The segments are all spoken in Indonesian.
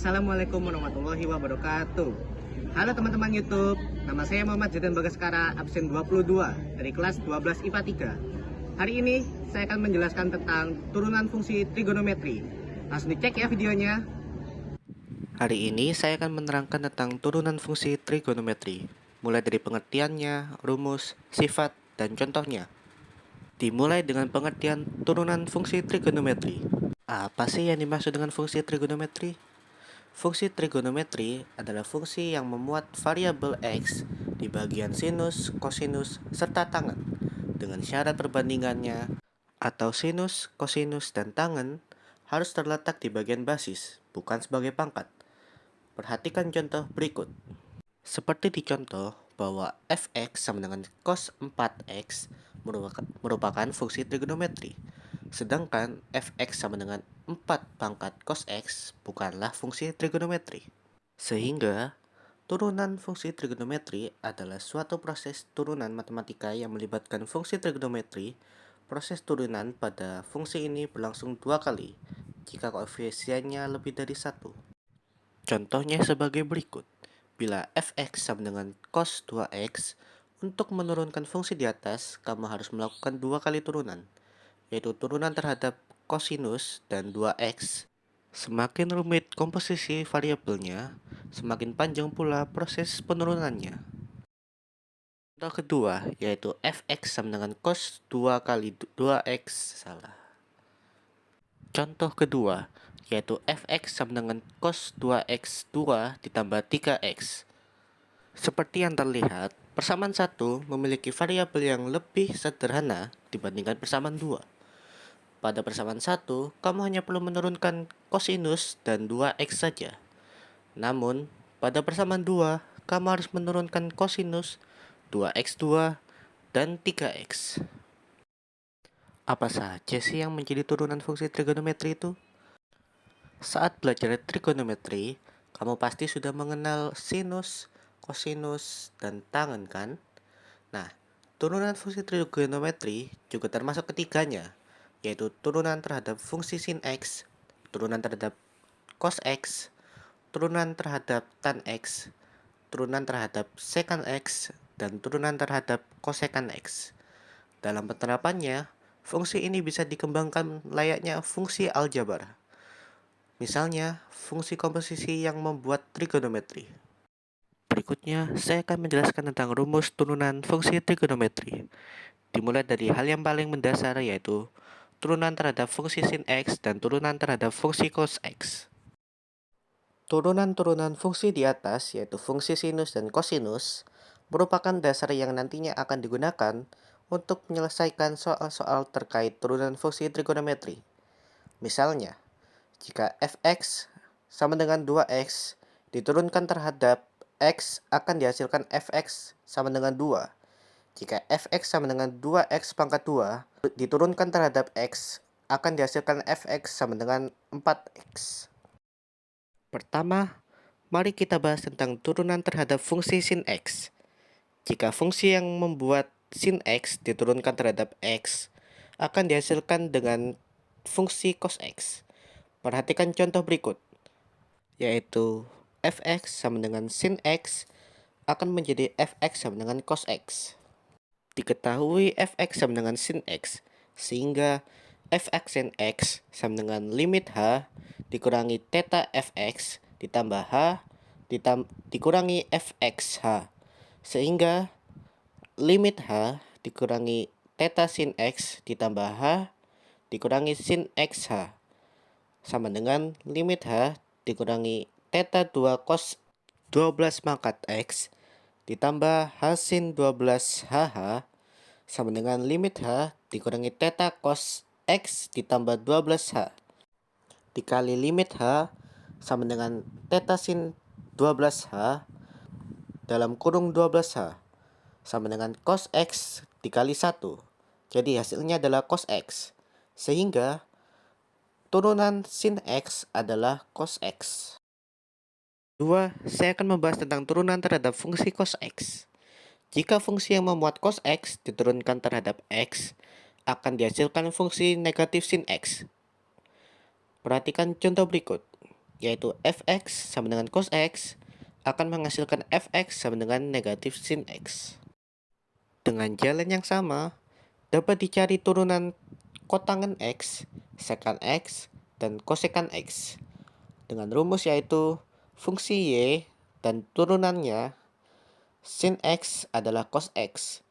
Assalamualaikum warahmatullahi wabarakatuh. Halo teman-teman YouTube, nama saya Muhammad Zidan Bagaskara, absen 22 dari kelas 12 IPA 3. Hari ini saya akan menjelaskan tentang turunan fungsi trigonometri. Langsung dicek ya videonya. Hari ini saya akan menerangkan tentang turunan fungsi trigonometri, mulai dari pengertiannya, rumus, sifat, dan contohnya. Dimulai dengan pengertian turunan fungsi trigonometri. Apa sih yang dimaksud dengan fungsi trigonometri? Fungsi trigonometri adalah fungsi yang memuat variabel x di bagian sinus, kosinus, serta tangen dengan syarat perbandingannya atau sinus, kosinus, dan tangen harus terletak di bagian basis, bukan sebagai pangkat. Perhatikan contoh berikut. Seperti di contoh bahwa fx sama dengan cos 4x merupakan fungsi trigonometri. Sedangkan fx sama dengan 4 pangkat cos x bukanlah fungsi trigonometri. Sehingga, turunan fungsi trigonometri adalah suatu proses turunan matematika yang melibatkan fungsi trigonometri. Proses turunan pada fungsi ini berlangsung 2 kali jika koefisiennya lebih dari 1. Contohnya sebagai berikut. Bila fx sama dengan cos 2x, untuk menurunkan fungsi di atas, kamu harus melakukan 2 kali turunan, yaitu turunan terhadap kosinus dan 2x. Semakin rumit komposisi variabelnya, semakin panjang pula proses penurunannya. Contoh kedua, yaitu fx sama dengan cos 2 kali 2x. Contoh kedua, yaitu fx sama dengan cos 2x2 ditambah 3x. Seperti yang terlihat, persamaan 1 memiliki variabel yang lebih sederhana dibandingkan persamaan 2. Pada persamaan 1, kamu hanya perlu menurunkan kosinus dan 2x saja. Namun, pada persamaan 2, kamu harus menurunkan kosinus, 2x2, dan 3x. Apa saja sih yang menjadi turunan fungsi trigonometri itu? Saat belajar trigonometri, kamu pasti sudah mengenal sinus, kosinus, dan tangen kan? Nah, turunan fungsi trigonometri juga termasuk ketiganya, yaitu turunan terhadap fungsi sin x, turunan terhadap cos x, turunan terhadap tan x, turunan terhadap secant x, dan turunan terhadap kosekant x. Dalam penerapannya, fungsi ini bisa dikembangkan layaknya fungsi aljabar. Misalnya, fungsi komposisi yang membuat trigonometri. Berikutnya, saya akan menjelaskan tentang rumus turunan fungsi trigonometri. Dimulai dari hal yang paling mendasar, yaitu turunan terhadap fungsi sin x dan turunan terhadap fungsi cos x. Turunan-turunan fungsi di atas, yaitu fungsi sinus dan kosinus, merupakan dasar yang nantinya akan digunakan untuk menyelesaikan soal-soal terkait turunan fungsi trigonometri. Misalnya, jika fx sama dengan 2x diturunkan terhadap x akan dihasilkan fx sama dengan 2. Jika fx sama dengan 2x pangkat 2 diturunkan terhadap x akan dihasilkan fx sama dengan 4x. Pertama, mari kita bahas tentang turunan terhadap fungsi sin x. Jika fungsi yang membuat sin x diturunkan terhadap x akan dihasilkan dengan fungsi cos x. Perhatikan contoh berikut, yaitu fx sama dengan sin x akan menjadi fx sama dengan cos x. Diketahui fx sama dengan sin x, sehingga fx sin x sama dengan limit h dikurangi theta fx ditambah h dikurangi fx h, sehingga limit h dikurangi theta sin x ditambah h dikurangi sin x h sama dengan limit h dikurangi theta 2 cos 12 pangkat x ditambah h sin 12 hh sama dengan limit h dikurangi theta cos x ditambah 12h dikali limit h sama dengan theta sin 12h dalam kurung 12h sama dengan cos x dikali 1. Jadi hasilnya adalah cos x. Sehingga turunan sin x adalah cos x. Kedua, saya akan membahas tentang turunan terhadap fungsi cos x. Jika fungsi yang memuat cos x diturunkan terhadap x, akan dihasilkan fungsi negatif sin x. Perhatikan contoh berikut. yaitu fx sama dengan cos x, akan menghasilkan fx sama dengan negatif sin x. Dengan jalan yang sama, dapat dicari turunan kotangen x, sekan x, dan kosekan x. Dengan rumus yaitu fungsi y dan turunannya sin x adalah cos x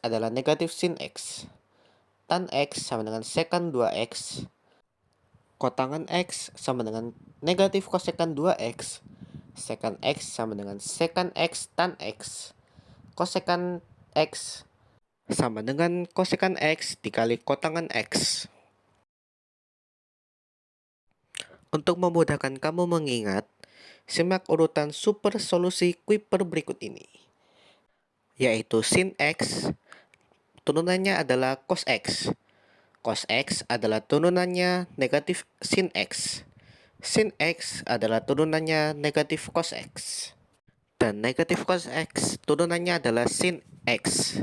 adalah negatif sin x, tan x sama dengan sekan 2x, kotangen x sama dengan negatif kosekan 2x, sekan x sama dengan sekan x tan x, kosekan x sama dengan kosekan x dikali kotangen x. Untuk memudahkan kamu mengingat, simak urutan super solusi Kuiper berikut ini, yaitu sin x, turunannya adalah cos x. Cos x adalah turunannya negatif sin x. Sin x adalah turunannya negatif cos x. Dan negatif cos x turunannya adalah sin x.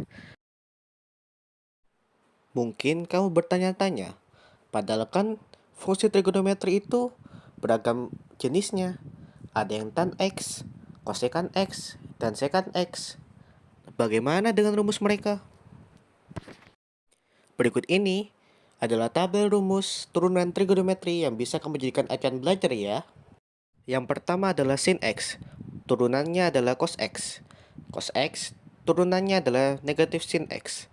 Mungkin kamu bertanya-tanya, padahal kan fungsi trigonometri itu beragam jenisnya. Ada yang tan x, kosekan x, dan sekan x. Bagaimana dengan rumus mereka? Berikut ini adalah tabel rumus turunan trigonometri yang bisa kamu jadikan acuan belajar ya. Yang pertama adalah sin x, turunannya adalah cos x. Cos x, turunannya adalah negatif sin x.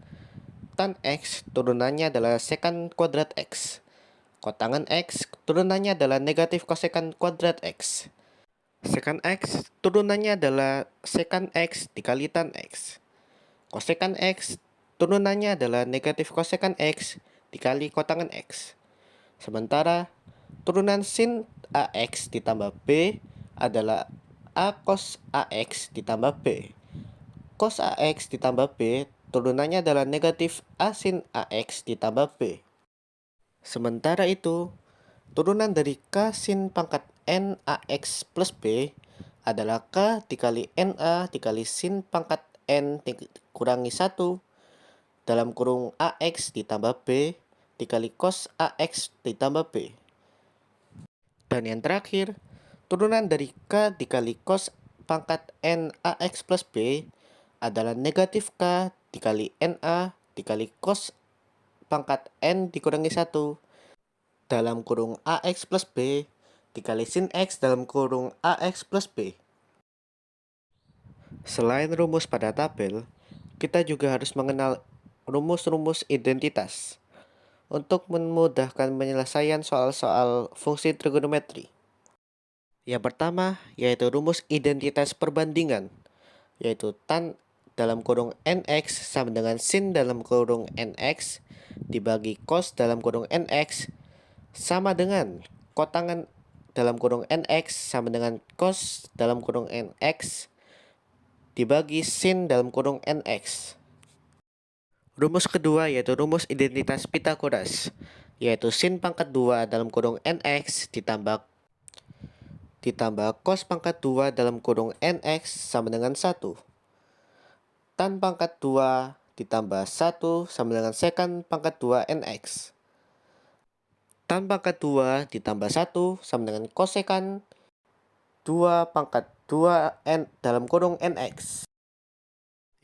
Tan x, turunannya adalah sekan kuadrat x. Kotangen x, turunannya adalah negatif kosekan kuadrat x. Sekan x, turunannya adalah sekan x dikali tan x. Kosekan x, turunannya adalah negatif kosekan x dikali kotangen x. Sementara, turunan sin ax ditambah b adalah a cos ax ditambah b. Cos ax ditambah b, turunannya adalah negatif a sin ax ditambah b. Sementara itu, turunan dari k sin pangkat n ax plus b adalah k dikali na dikali sin pangkat n dikurangi 1 dalam kurung ax ditambah b dikali cos ax ditambah b. Dan yang terakhir, turunan dari k dikali cos pangkat n ax plus b adalah negatif k dikali na dikali cos pangkat n dikurangi 1 dalam kurung ax plus b dikali sin x dalam kurung ax plus b. Selain rumus pada tabel, kita juga harus mengenal rumus-rumus identitas untuk memudahkan penyelesaian soal-soal fungsi trigonometri. Yang pertama yaitu rumus identitas perbandingan, yaitu tan dalam kurung nx sama dengan sin dalam kurung nx dibagi cos dalam kurung nx sama dengan kotangen dalam kurung nx sama dengan cos dalam kurung nx dibagi sin dalam kurung nx. Rumus kedua yaitu rumus identitas Pitagoras, yaitu sin pangkat 2 dalam kurung nx ditambah cos pangkat 2 dalam kurung nx sama dengan 1. Tan pangkat 2 ditambah 1 sama dengan sekan pangkat 2 nx. Tan pangkat 2 ditambah 1 sama dengan kosekan 2 pangkat 2 n dalam kurung nx.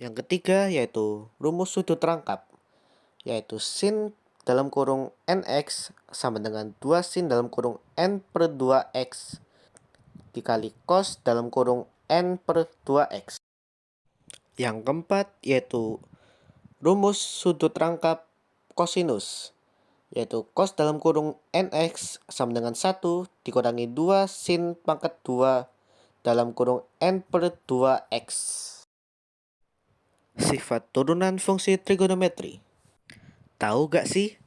Yang ketiga yaitu rumus sudut rangkap, yaitu sin dalam kurung nx sama dengan 2 sin dalam kurung n per 2x dikali cos dalam kurung n per 2x. Yang keempat yaitu rumus sudut rangkap kosinus, yaitu cos dalam kurung nx sama dengan 1 dikurangi 2 sin pangkat 2 dalam kurung n per 2x. Sifat turunan fungsi trigonometri. Tahu gak sih?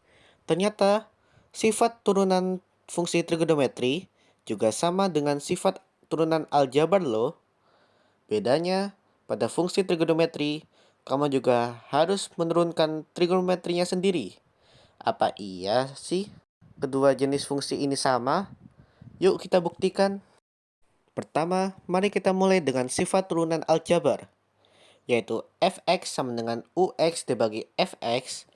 Ternyata sifat turunan fungsi trigonometri juga sama dengan sifat turunan aljabar loh. Bedanya, pada fungsi trigonometri, kamu juga harus menurunkan trigonometrinya sendiri. Apa iya sih kedua jenis fungsi ini sama? Yuk kita buktikan. Pertama, mari kita mulai dengan sifat turunan aljabar, yaitu fx sama dengan ux dibagi fx,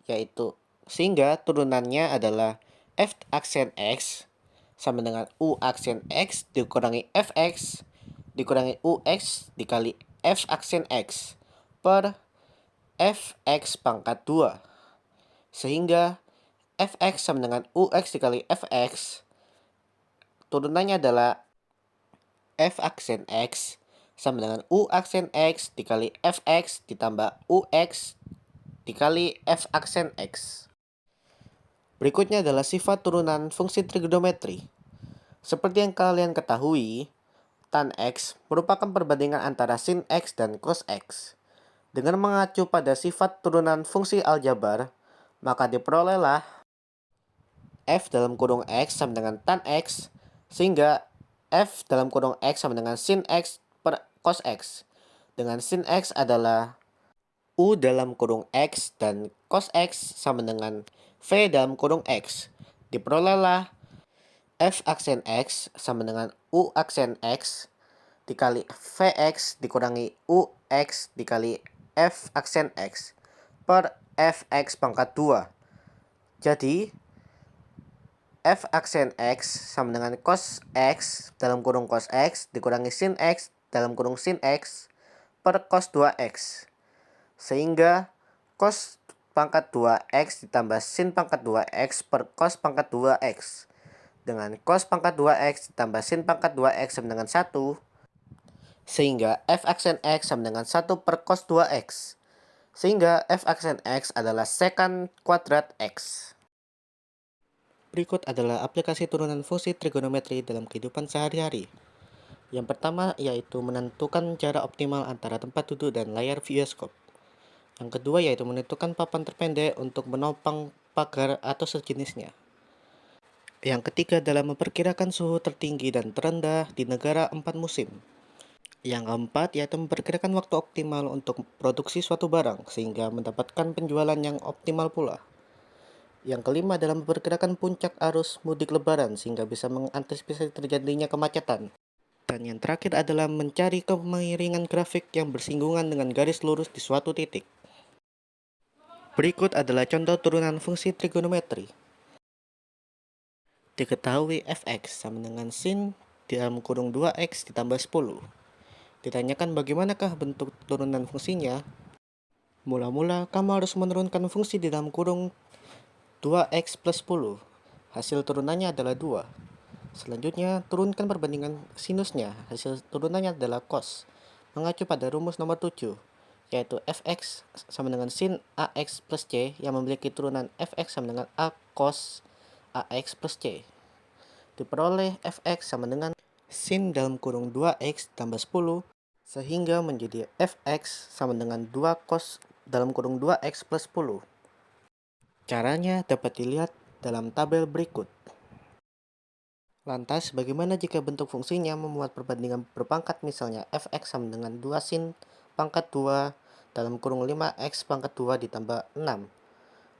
yaitu sehingga turunannya adalah f aksen x sama dengan U aksen X dikurangi Fx dikurangi Ux dikali F aksen X per Fx pangkat 2. Sehingga Fx sama dengan Ux dikali Fx, turunannya adalah F aksen X sama dengan U aksen X dikali Fx ditambah Ux dikali F aksen X. Berikutnya adalah sifat turunan fungsi trigonometri. Seperti yang kalian ketahui, tan X merupakan perbandingan antara sin X dan cos X. Dengan mengacu pada sifat turunan fungsi aljabar, maka diperolehlah F dalam kurung X sama dengan tan X, sehingga F dalam kurung X sama dengan sin X per cos X. Dengan sin X adalah U dalam kurung X dan cos X sama dengan V dalam kurung X. Diperolehlah F aksen X sama dengan U aksen X dikali Vx dikurangi Ux dikali F aksen X per Fx pangkat 2. Jadi, F aksen X sama dengan cos X dalam kurung cos X dikurangi sin X dalam kurung sin X per cos 2X. Sehingga cos pangkat 2X ditambah sin pangkat 2X per cos pangkat 2X. Dengan cos pangkat 2X ditambah sin pangkat 2X sama dengan 1. Sehingga F aksen X sama dengan 1 per cos 2X. Sehingga F aksen X adalah secant kuadrat X. Berikut adalah aplikasi turunan fungsi trigonometri dalam kehidupan sehari-hari. Yang pertama yaitu menentukan jarak optimal antara tempat duduk dan layar bioskop. Yang kedua yaitu menentukan papan terpendek untuk menopang pagar atau sejenisnya. Yang ketiga adalah memperkirakan suhu tertinggi dan terendah di negara 4 musim. Yang keempat yaitu memperkirakan waktu optimal untuk produksi suatu barang sehingga mendapatkan penjualan yang optimal pula. Yang kelima adalah memperkirakan puncak arus mudik lebaran sehingga bisa mengantisipasi terjadinya kemacetan. Dan yang terakhir adalah mencari kemiringan grafik yang bersinggungan dengan garis lurus di suatu titik. Berikut adalah contoh turunan fungsi trigonometri. Diketahui Fx sama dengan sin dalam kurung 2x ditambah 10. Ditanyakan bagaimanakah bentuk turunan fungsinya? Mula-mula kamu harus menurunkan fungsi di dalam kurung 2x plus 10. Hasil turunannya adalah 2. Selanjutnya, turunkan perbandingan sinusnya. Hasil turunannya adalah cos. Mengacu pada rumus nomor 7, yaitu Fx sama dengan sin Ax plus C yang memiliki turunan Fx sama dengan A cos Ax plus C. Diperoleh Fx sama dengan sin dalam kurung 2x tambah 10, sehingga menjadi Fx sama dengan 2 cos dalam kurung 2x plus 10. Caranya dapat dilihat dalam tabel berikut. Lantas, bagaimana jika bentuk fungsinya memuat perbandingan berpangkat, misalnya Fx sama dengan 2 sin pangkat 2 dalam kurung 5x pangkat 2 ditambah 6.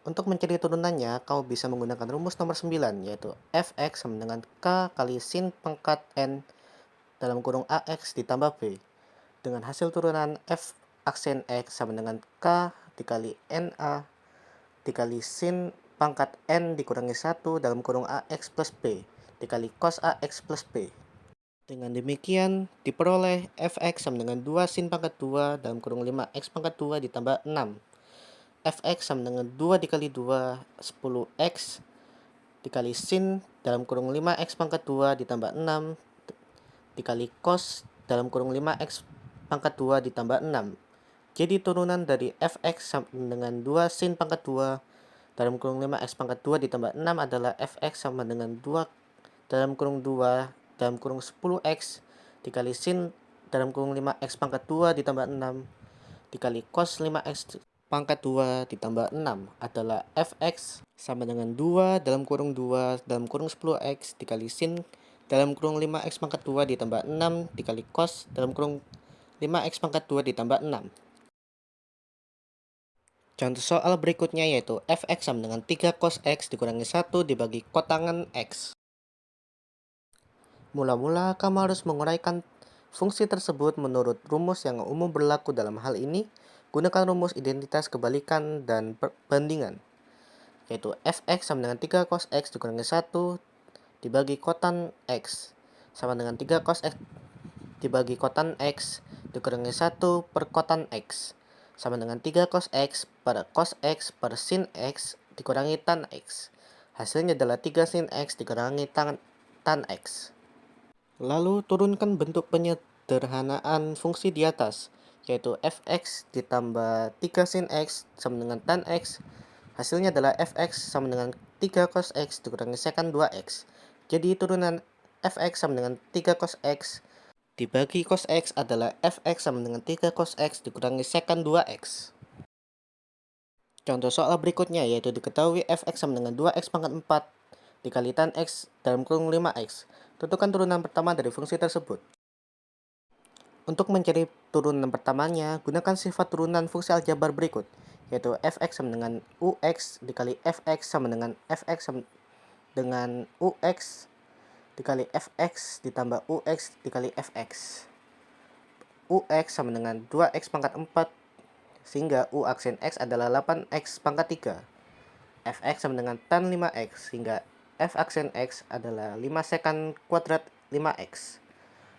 Untuk mencari turunannya, kamu bisa menggunakan rumus nomor 9, yaitu Fx sama dengan K kali sin pangkat N dalam kurung Ax ditambah B. Dengan hasil turunan F aksen X sama dengan K dikali NA dikali sin pangkat N dikurangi 1 dalam kurung AX plus B dikali cos AX plus B. Dengan demikian, diperoleh Fx sama dengan 2 sin pangkat 2 dalam kurung 5x pangkat 2 ditambah 6. Fx sama dengan 2 dikali 2, 10x dikali sin dalam kurung 5x pangkat 2 ditambah 6 dikali cos dalam kurung 5x pangkat 2 ditambah 6. Jadi turunan dari Fx sama dengan 2 sin pangkat 2 dalam kurung 5x pangkat 2 ditambah 6 adalah Fx sama dengan 2 dalam kurung 2 dalam kurung 10x dikali sin dalam kurung 5x pangkat 2 ditambah 6 dikali cos 5x pangkat 2 ditambah 6 adalah Fx sama dengan 2 dalam kurung 2 dalam kurung 10x dikali sin dalam kurung 5x pangkat 2 ditambah 6 dikali cos dalam kurung 5x pangkat 2 ditambah 6. Contoh soal berikutnya yaitu Fx sama dengan 3 cos X dikurangi 1 dibagi kotangan X. Mula-mula kamu harus menguraikan fungsi tersebut menurut rumus yang umum berlaku dalam hal ini. Gunakan rumus identitas kebalikan dan perbandingan, yaitu Fx sama dengan 3 cos X dikurangi 1 dibagi kotan X sama dengan 3 cos X dibagi kotan X dikurangi 1 per kotan X sama dengan 3 cos X per sin X dikurangi tan X. Hasilnya adalah 3 sin X dikurangi tan X. Lalu turunkan bentuk penyederhanaan fungsi di atas, yaitu fx ditambah 3 sin X sama dengan tan X. Hasilnya adalah fx sama dengan 3 cos X dikurangi secant 2X. Jadi turunan fx sama dengan 3 cos X dibagi cos X adalah fx sama dengan 3 cos X dikurangi secant 2X. Contoh soal berikutnya yaitu diketahui fx sama dengan 2x pangkat 4 dikali tan X dalam kurung 5X. Tentukan turunan pertama dari fungsi tersebut. Untuk mencari turunan pertamanya, gunakan sifat turunan fungsi aljabar berikut, yaitu fx sama dengan ux dikali fx sama dengan fx sama dengan ux dikali fx ditambah ux dikali fx. Ux sama dengan 2x pangkat 4 sehingga u aksen x adalah 8x pangkat 3. Fx sama dengan tan 5x sehingga f aksen x adalah 5 secant kuadrat 5x.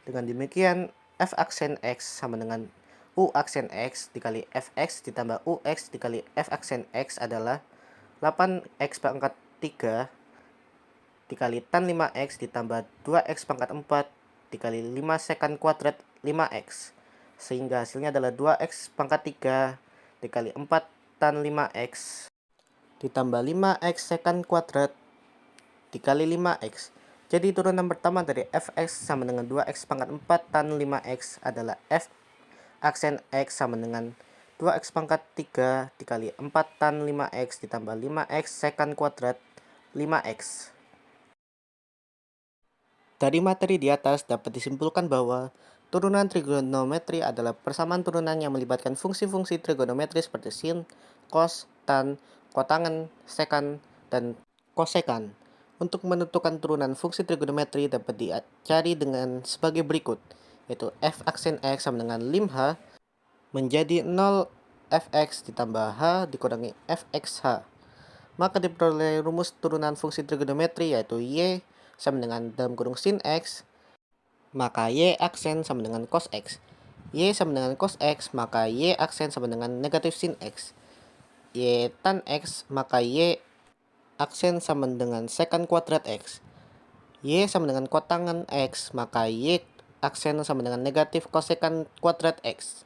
Dengan demikian f aksen x sama dengan u aksen x dikali fx ditambah ux dikali f aksen x adalah 8x pangkat 3 dikali tan 5x ditambah 2x pangkat 4 dikali 5 secant kuadrat 5x. Sehingga hasilnya adalah 2x pangkat 3 dikali 4 tan 5x ditambah 5x secant kuadrat dikali 5x. Jadi turunan pertama dari fx sama dengan 2x pangkat 4 tan 5x adalah f aksen x sama dengan 2x pangkat 3 dikali 4 tan 5x ditambah 5x secant kuadrat 5x. Dari materi di atas dapat disimpulkan bahwa turunan trigonometri adalah persamaan turunan yang melibatkan fungsi-fungsi trigonometri seperti sin, cos, tan, kotangen, sekant, dan kosekant. Untuk menentukan turunan fungsi trigonometri dapat dicari dengan sebagai berikut, yaitu f aksen x sama dengan lim h menjadi 0 fx ditambah h dikurangi fxh. Maka diperoleh rumus turunan fungsi trigonometri yaitu y sama dengan dalam kurung sin x, maka y aksen sama dengan cos x. Y sama dengan cos x, maka y aksen sama dengan negatif sin x. Y tan x, maka y aksen sama dengan secant kuadrat x. Y sama dengan kotangen x, maka y aksen sama dengan negatif kosekant kuadrat x.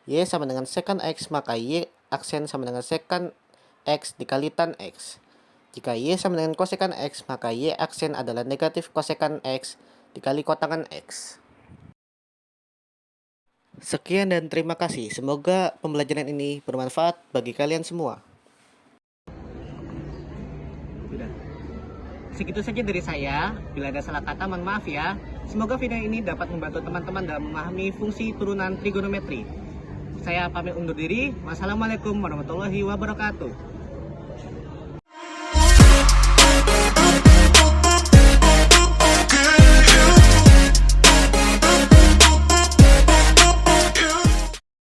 Y sama dengan secant x, maka y aksen sama dengan secant x dikali tan x. Jika y sama dengan kosekant x, maka y aksen adalah negatif kosekant x dikali kotangen x. Sekian dan terima kasih. Semoga pembelajaran ini bermanfaat bagi kalian semua. Sudah. Segitu saja dari saya. Bila ada salah kata, mohon maaf ya. Semoga video ini dapat membantu teman-teman dalam memahami fungsi turunan trigonometri. Saya pamit undur diri. Wassalamualaikum warahmatullahi wabarakatuh.